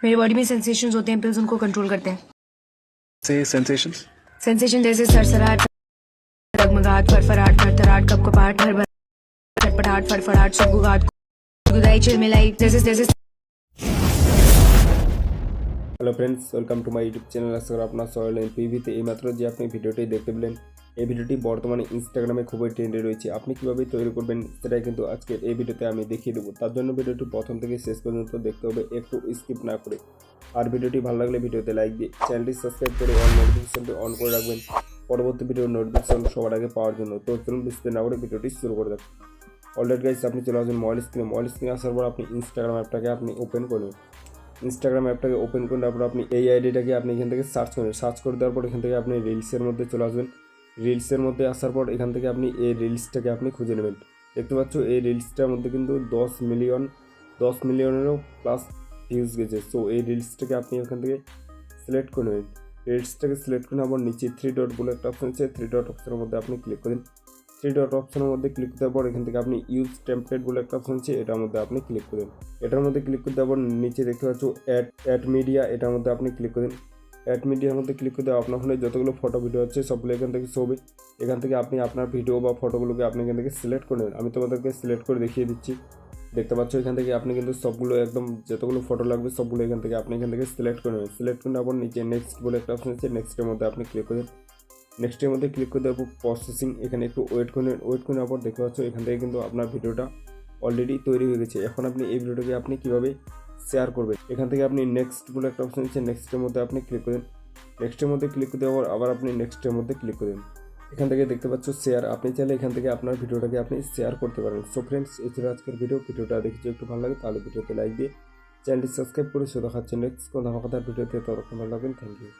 मेरी बॉडी में सेंसेशंस होते हैं, पिल्स उनको कंट्रोल करते हैं। से सेंसेशंस सेंसेशन जैसे सरसराहट, डगमगाहट, फरफराहट, थरथराहट, कपकपाहट, भरभर, छटपटाहट, फड़फड़ाहट, सुगबुगाहट, गुदगुदाई, चिलमिलाई, जैसे जैसे। Hello friends, welcome to my YouTube channel. আশা করি আপনার সবাই পিভিতে এইমাত্র যে আপনি ভিডিওটি দেখতে পেলেন, এই ভিডিওটি বর্তমানে ইনস্টাগ্রামে খুবই ট্রেন্ডে রয়েছে। আপনি কীভাবে তৈরি করবেন সেটাই কিন্তু আজকে এই ভিডিওতে আমি দেখিয়ে দেবো। তার জন্য ভিডিওটি প্রথম থেকে শেষ পর্যন্ত দেখতে হবে, একটু স্কিপ না করে। আর ভিডিওটি ভালো লাগলে ভিডিওতে লাইক দিয়ে চ্যানেলটি সাবস্ক্রাইব করে অল নোটিফিকেশনটি অন করে রাখবেন পরবর্তী ভিডিওর নোটিফিকেশন সবার আগে পাওয়ার জন্য। তো চলুন বিস্তারিত না করে ভিডিওটি শুরু করে দেন। অলরেডি গাইস, আপনি চলে আসবেন মোবাইল স্ক্রিনে আসার পর আপনি ইনস্টাগ্রাম অ্যাপটাকে আপনি ওপেন করবেন। ইনস্টাগ্রাম অ্যাপটাকে ওপেন করে তারপর আপনি এই আইডিটাকে আপনি এখান থেকে সার্চ করে দেওয়ার পর এখান থেকে আপনি রিলসের মধ্যে চলে আসবেন। রিলসের মধ্যে আসার পর এখান থেকে আপনি এই রিলসটাকে আপনি খুঁজে নেবেন। দেখতে পাচ্ছ এই রিলসটার মধ্যে কিন্তু 10 মিলিয়নেরও প্লাস ভিউজ গেছে। সো এই রিলসটাকে আপনি এখান থেকে সিলেক্ট করে নেবেন। রিলসটাকে সিলেক্ট করে আবার নিচে 3 ডট বলে একটা অপশন আছে, 3 ডট অপশনের মধ্যে আপনি ক্লিক করেন। 3 ডট অপশনের মধ্যে ক্লিক করার পর এখান থেকে আপনি ইউজ টেমপ্লেট বলে একটা অপশন আছে, এটার মধ্যে আপনি ক্লিক করেন। এটার মধ্যে ক্লিক করতে আবার নিচে দেখতে পাচ্ছ অ্যাড মিডিয়া, এটার মধ্যে আপনি ক্লিক করেন। অ্যাড মিডিয়ার মধ্যে ক্লিক করতে আপনার ফোনে যতগুলো ফটো ভিডিও আছে সবগুলো এখান থেকে শোবে। এখান থেকে আপনি আপনার ভিডিও বা ফটোগুলোকে আপনি এখান থেকে সিলেক্ট করে নেবেন। আমি তোমাদেরকে সিলেক্ট করে দেখিয়ে দিচ্ছি। দেখতে পাচ্ছ এখান থেকে আপনি কিন্তু সবগুলো একদম যতগুলো ফটো লাগবে সবগুলো এখান থেকে সিলেক্ট করে নেবেন। সিলেক্ট করে আবার নিচে নেক্সট বলে একটা অপশন আছে, নেক্সটের মধ্যে আপনি ক্লিক করেন। নেক্সটের মধ্যে ক্লিক করে দেওয়ার পর প্রসেসিং, এখানে একটু ওয়েট করে আবার দেখতে পাচ্ছ এখান থেকে কিন্তু আপনার ভিডিওটা অলরেডি তৈরি হয়ে গেছে। এখন আপনি এই ভিডিওটাকে আপনি কীভাবে শেয়ার করবেন, এখান থেকে আপনি নেক্সট বলে একটা অপশন আছে, নেক্সটের মধ্যে আপনি ক্লিক করেন। নেক্সটের মধ্যে ক্লিক করে দেওয়ার আবার আপনি নেক্সটের মধ্যে ক্লিক করেন। এখান থেকে দেখতে পাচ্ছ শেয়ার, আপনি চাইলে এখান থেকে আপনার ভিডিওটাকে আপনি শেয়ার করতে পারেন। সো ফ্রেন্ডস, এই ছিল আজকের ভিডিওটা দেখে একটু ভালো লাগে তাহলে ভিডিওতে লাইক দিয়ে চ্যানেলটি সাবস্ক্রাইব করে শুধু দেখাচ্ছেন নেক্সট কোনো কথা ভিডিওতে। ততক্ষণ ভালো লাগবেন, থ্যাংক ইউ।